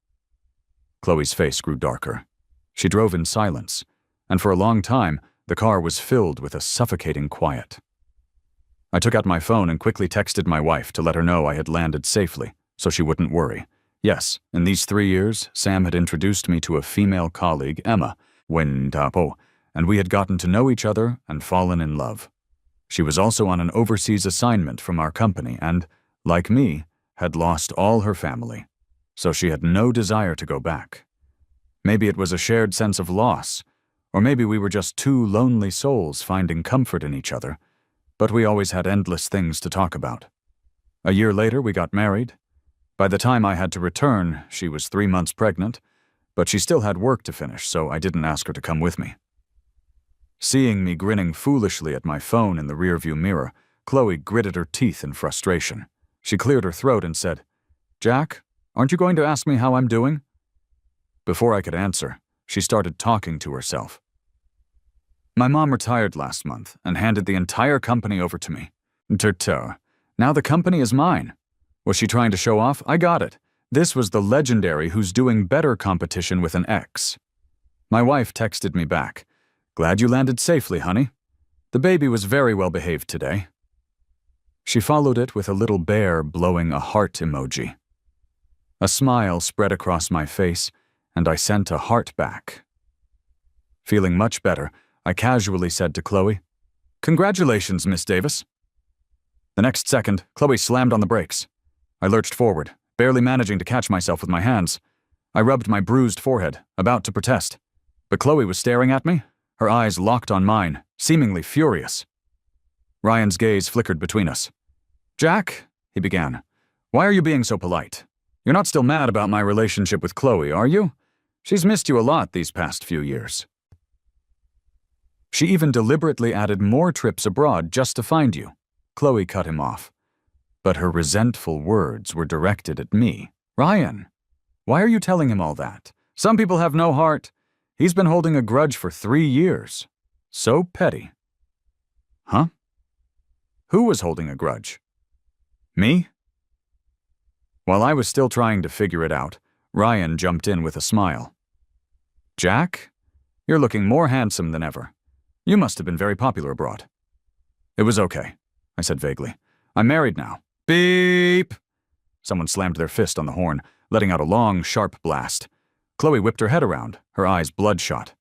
S1: Chloe's face grew darker. She drove in silence, and for a long time, the car was filled with a suffocating quiet. I took out my phone and quickly texted my wife to let her know I had landed safely, so she wouldn't worry. Yes, in these 3 years, Sam had introduced me to a female colleague, Emma, and we had gotten to know each other and fallen in love. She was also on an overseas assignment from our company and, like me, had lost all her family, so she had no desire to go back. Maybe it was a shared sense of loss, or maybe we were just two lonely souls finding comfort in each other, but we always had endless things to talk about. A year later, we got married. By the time I had to return, she was 3 months pregnant, but she still had work to finish, so I didn't ask her to come with me. Seeing me grinning foolishly at my phone in the rearview mirror, Chloe gritted her teeth in frustration. She cleared her throat and said, "Jack, aren't you going to ask me how I'm doing?" Before I could answer, she started talking to herself. "My mom retired last month and handed the entire company over to me. Now the company is mine. Was she trying to show off? I got it. This was the legendary Who's Doing Better competition with an X." My wife texted me back, "Glad you landed safely, honey. The baby was very well behaved today." She followed it with a little bear blowing a heart emoji. A smile spread across my face, and I sent a heart back. Feeling much better, I casually said to Chloe, "Congratulations, Miss Davis." The next second, Chloe slammed on the brakes. I lurched forward, barely managing to catch myself with my hands. I rubbed my bruised forehead, about to protest. But Chloe was staring at me, her eyes locked on mine, seemingly furious. Ryan's gaze flickered between us. "Jack," he began, "why are you being so polite? You're not still mad about my relationship with Chloe, are you? She's missed you a lot these past few years. She even deliberately added more trips abroad just to find you." Chloe cut him off. But her resentful words were directed at me. "Ryan, why are you telling him all that? Some people have no heart. He's been holding a grudge for 3 years. So petty." Huh? Who was holding a grudge? Me? While I was still trying to figure it out, Ryan jumped in with a smile. "Jack, you're looking more handsome than ever. You must have been very popular abroad." "It was okay," I said vaguely. "I'm married now." Beep! Someone slammed their fist on the horn, letting out a long, sharp blast. Chloe whipped her head around, her eyes bloodshot.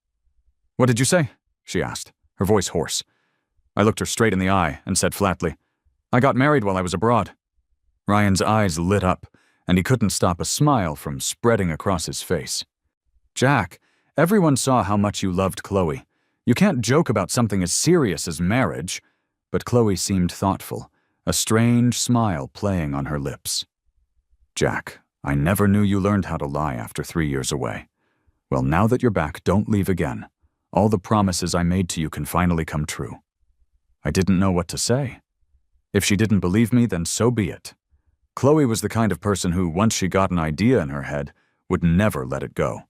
S1: "What did you say?" she asked, her voice hoarse. I looked her straight in the eye and said flatly, "I got married while I was abroad." Ryan's eyes lit up, and he couldn't stop a smile from spreading across his face. "Jack, everyone saw how much you loved Chloe. You can't joke about something as serious as marriage." But Chloe seemed thoughtful, a strange smile playing on her lips. "Jack, I never knew you learned how to lie after 3 years away. Well, now that you're back, don't leave again. All the promises I made to you can finally come true." I didn't know what to say. If she didn't believe me, then so be it. Chloe was the kind of person who, once she got an idea in her head, would never let it go.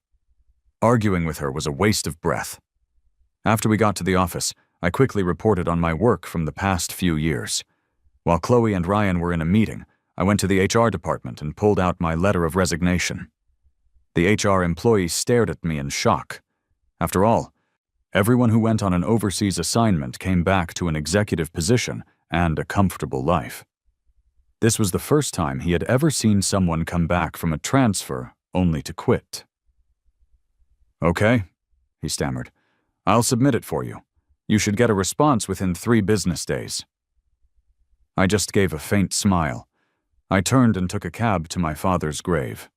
S1: Arguing with her was a waste of breath. After we got to the office, I quickly reported on my work from the past few years. While Chloe and Ryan were in a meeting, I went to the HR department and pulled out my letter of resignation. The HR employee stared at me in shock. After all, everyone who went on an overseas assignment came back to an executive position and a comfortable life. This was the first time he had ever seen someone come back from a transfer only to quit. "Okay," he stammered. "I'll submit it for you. You should get a response within 3 business days." I just gave a faint smile. I turned and took a cab to my father's grave.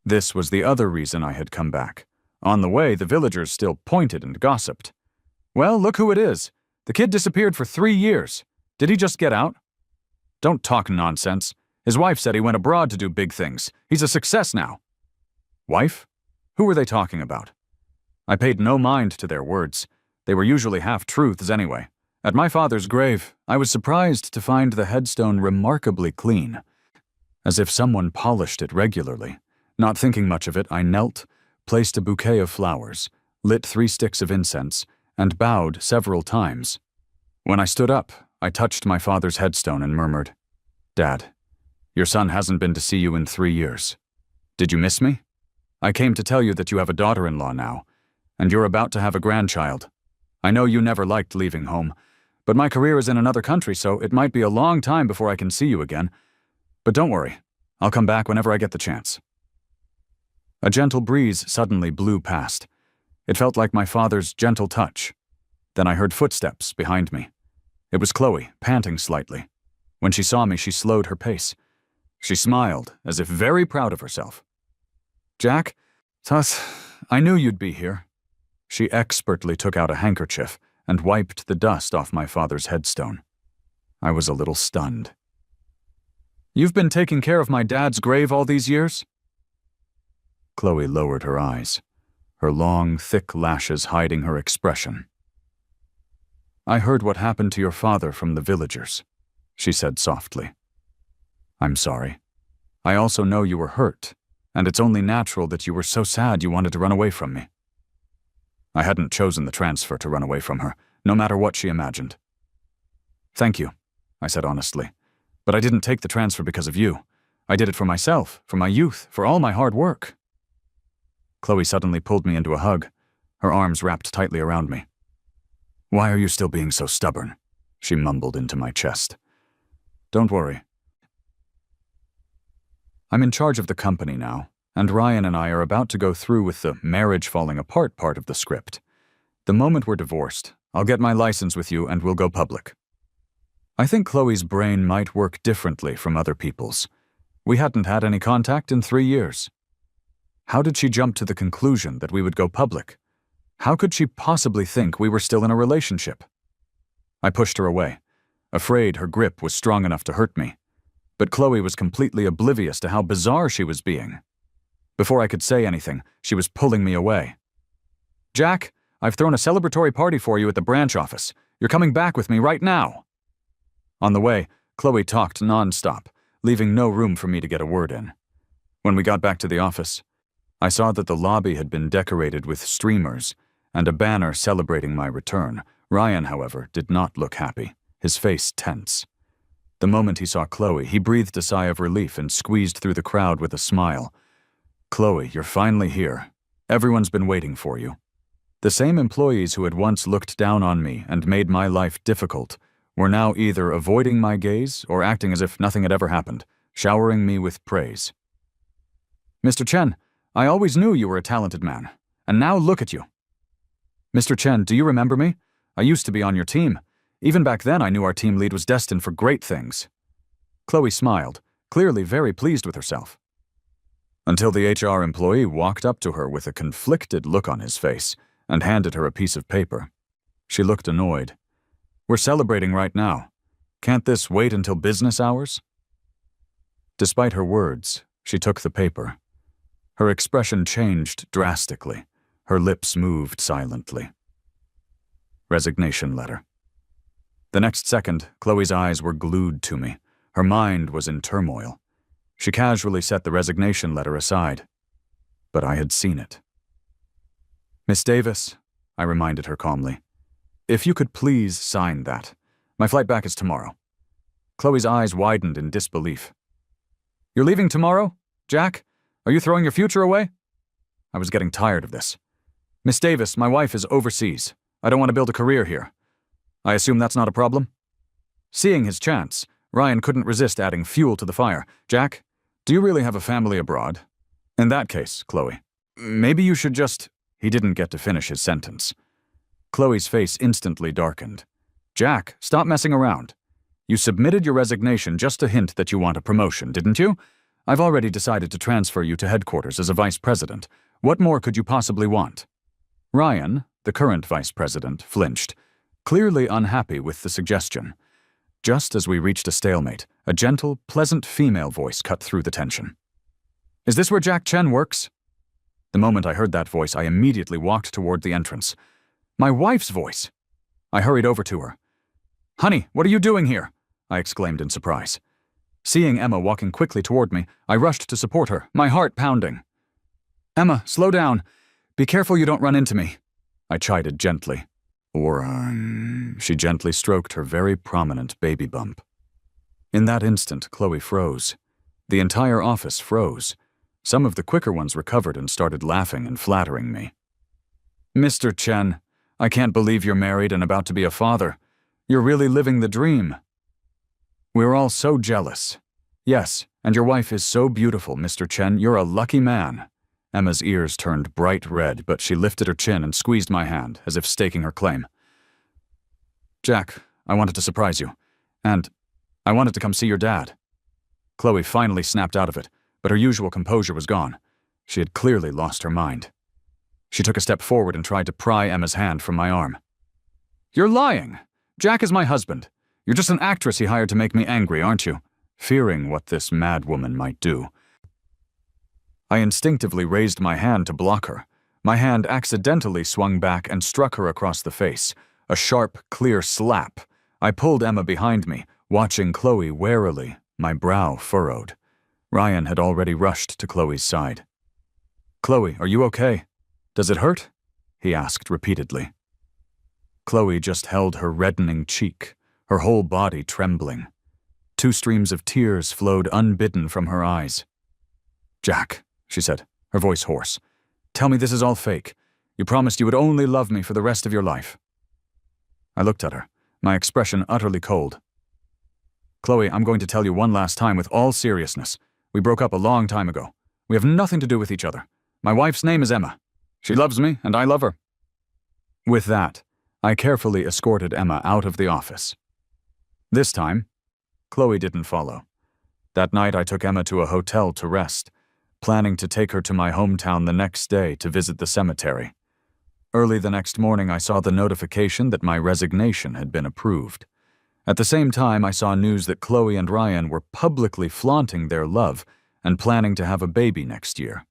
S1: This was the other reason I had come back. On the way, the villagers still pointed and gossiped. "Well, look who it is. The kid disappeared for 3 years. Did he just get out?" "Don't talk nonsense. His wife said he went abroad to do big things. He's a success now." "Wife? Who were they talking about?" I paid no mind to their words. They were usually half-truths anyway. At my father's grave, I was surprised to find the headstone remarkably clean, as if someone polished it regularly. Not thinking much of it, I knelt, placed a bouquet of flowers, lit 3 sticks of incense, and bowed several times. When I stood up, I touched my father's headstone and murmured, "Dad, your son hasn't been to see you in 3 years. Did you miss me? I came to tell you that you have a daughter-in-law now, and you're about to have a grandchild. I know you never liked leaving home, but my career is in another country, so it might be a long time before I can see you again. But don't worry, I'll come back whenever I get the chance." A gentle breeze suddenly blew past. It felt like my father's gentle touch. Then I heard footsteps behind me. It was Chloe, panting slightly. When she saw me, she slowed her pace. She smiled, as if very proud of herself. "Jack, I knew you'd be here." She expertly took out a handkerchief and wiped the dust off my father's headstone. I was a little stunned. "You've been taking care of my dad's grave all these years?" Chloe lowered her eyes, her long, thick lashes hiding her expression. "I heard what happened to your father from the villagers," she said softly. "I'm sorry. I also know you were hurt, and it's only natural that you were so sad you wanted to run away from me." I hadn't chosen the transfer to run away from her, no matter what she imagined. "Thank you," I said honestly, "but I didn't take the transfer because of you. I did it for myself, for my youth, for all my hard work." Chloe suddenly pulled me into a hug, her arms wrapped tightly around me. "Why are you still being so stubborn?" she mumbled into my chest. "Don't worry. I'm in charge of the company now, and Ryan and I are about to go through with the marriage falling apart part of the script. The moment we're divorced, I'll get my license with you and we'll go public." I think Chloe's brain might work differently from other people's. We hadn't had any contact in 3 years. How did she jump to the conclusion that we would go public? How could she possibly think we were still in a relationship? I pushed her away, afraid her grip was strong enough to hurt me. But Chloe was completely oblivious to how bizarre she was being. Before I could say anything, she was pulling me away. "Jack, I've thrown a celebratory party for you at the branch office. You're coming back with me right now." On the way, Chloe talked nonstop, leaving no room for me to get a word in. When we got back to the office, I saw that the lobby had been decorated with streamers and a banner celebrating my return. Ryan, however, did not look happy, his face tense. The moment he saw Chloe, he breathed a sigh of relief and squeezed through the crowd with a smile. "Chloe, you're finally here. Everyone's been waiting for you." The same employees who had once looked down on me and made my life difficult were now either avoiding my gaze or acting as if nothing had ever happened, showering me with praise. "Mr. Chen, I always knew you were a talented man, and now look at you." "Mr. Chen, do you remember me? I used to be on your team. Even back then, I knew our team lead was destined for great things." Chloe smiled, clearly very pleased with herself. Until the HR employee walked up to her with a conflicted look on his face and handed her a piece of paper. She looked annoyed. "We're celebrating right now. Can't this wait until business hours?" Despite her words, she took the paper. Her expression changed drastically. Her lips moved silently. Resignation letter. The next second, Chloe's eyes were glued to me. Her mind was in turmoil. She casually set the resignation letter aside. But I had seen it. "Miss Davis," I reminded her calmly, "if you could please sign that. My flight back is tomorrow." Chloe's eyes widened in disbelief. "You're leaving tomorrow? Jack? Are you throwing your future away?" I was getting tired of this. "Miss Davis, my wife is overseas. I don't want to build a career here. I assume that's not a problem?" Seeing his chance, Ryan couldn't resist adding fuel to the fire. "Jack, do you really have a family abroad? In that case, Chloe, maybe you should just—" He didn't get to finish his sentence. Chloe's face instantly darkened. "Jack, stop messing around. You submitted your resignation just to hint that you want a promotion, didn't you? I've already decided to transfer you to headquarters as a vice president. What more could you possibly want?" Ryan, the current vice president, flinched, clearly unhappy with the suggestion. Just as we reached a stalemate, a gentle, pleasant female voice cut through the tension. "Is this where Jack Chen works?" The moment I heard that voice, I immediately walked toward the entrance. My wife's voice! I hurried over to her. "Honey, what are you doing here?" I exclaimed in surprise. Seeing Emma walking quickly toward me, I rushed to support her, my heart pounding. "Emma, slow down. Be careful you don't run into me," I chided gently. She gently stroked her very prominent baby bump. In that instant, Chloe froze. The entire office froze. Some of the quicker ones recovered and started laughing and flattering me. "Mr. Chen, I can't believe you're married and about to be a father. You're really living the dream." "We're all so jealous." "Yes, and your wife is so beautiful, Mr. Chen. You're a lucky man." Emma's ears turned bright red, but she lifted her chin and squeezed my hand, as if staking her claim. "Jack, I wanted to surprise you. And I wanted to come see your dad." Chloe finally snapped out of it, but her usual composure was gone. She had clearly lost her mind. She took a step forward and tried to pry Emma's hand from my arm. "You're lying! Jack is my husband. You're just an actress he hired to make me angry, aren't you?" Fearing what this mad woman might do, I instinctively raised my hand to block her. My hand accidentally swung back and struck her across the face. A sharp, clear slap. I pulled Emma behind me, watching Chloe warily, my brow furrowed. Ryan had already rushed to Chloe's side. "Chloe, are you okay? Does it hurt?" he asked repeatedly. Chloe just held her reddening cheek, her whole body trembling. 2 streams of tears flowed unbidden from her eyes. "Jack," she said, her voice hoarse, "tell me this is all fake. You promised you would only love me for the rest of your life." I looked at her, my expression utterly cold. "Chloe, I'm going to tell you one last time with all seriousness. We broke up a long time ago. We have nothing to do with each other. My wife's name is Emma. She loves me, and I love her." With that, I carefully escorted Emma out of the office. This time, Chloe didn't follow. That night I took Emma to a hotel to rest, planning to take her to my hometown the next day to visit the cemetery. Early the next morning I saw the notification that my resignation had been approved. At the same time I saw news that Chloe and Ryan were publicly flaunting their love and planning to have a baby next year.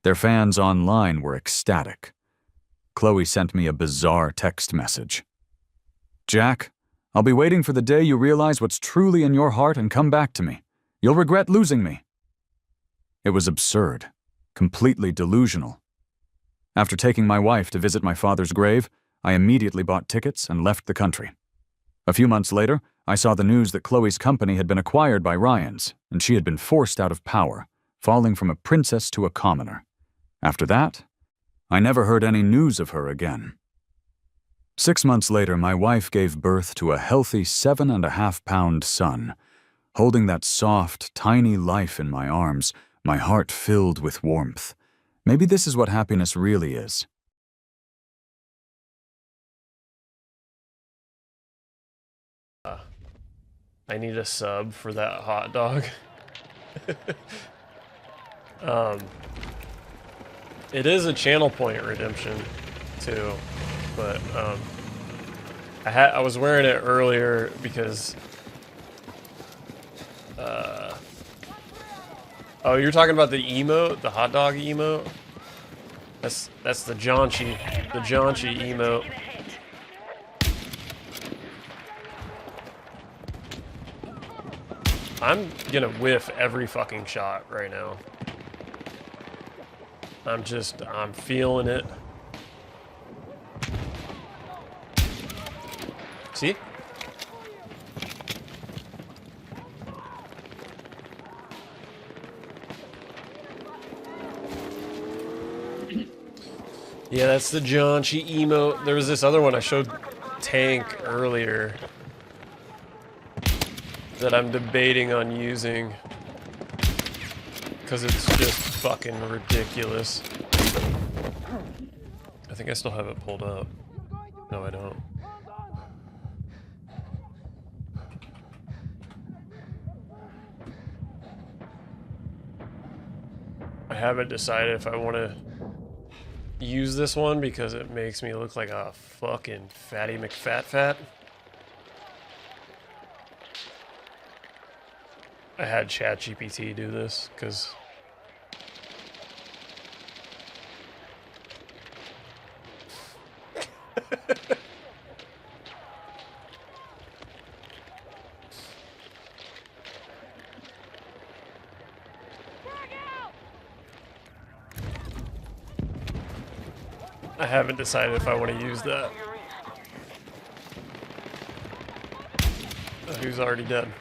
S1: Their fans online were ecstatic. Chloe sent me a bizarre text message. "Jack, I'll be waiting for the day you realize what's truly in your heart and come back to me. You'll regret losing me." It was absurd, completely delusional. After taking my wife to visit my father's grave, I immediately bought tickets and left the country. A few months later, I saw the news that Chloe's company had been acquired by Ryan's, and she had been forced out of power, falling from a princess to a commoner. After that, I never heard any news of her again. 6 months later, my wife gave birth to a healthy 7.5-pound son. Holding that soft, tiny life in my arms, my heart filled with warmth. Maybe this is what happiness really is.
S2: I need a sub for that hot dog. It is a channel point redemption too, but I was wearing it earlier because oh, you're talking about the emote, the hot dog emote? That's the Jonchi emote. I'm gonna whiff every fucking shot right now. I'm feeling it. See? Yeah, that's the Jonchi emote. There was this other one I showed Tank earlier that I'm debating on using because it's just fucking ridiculous. I think I still have it pulled up. No, I don't. I haven't decided if I want to use this one because it makes me look like a fucking fatty McFat. I had ChatGPT do this because I haven't decided if I want to use that. Oh, who's already dead?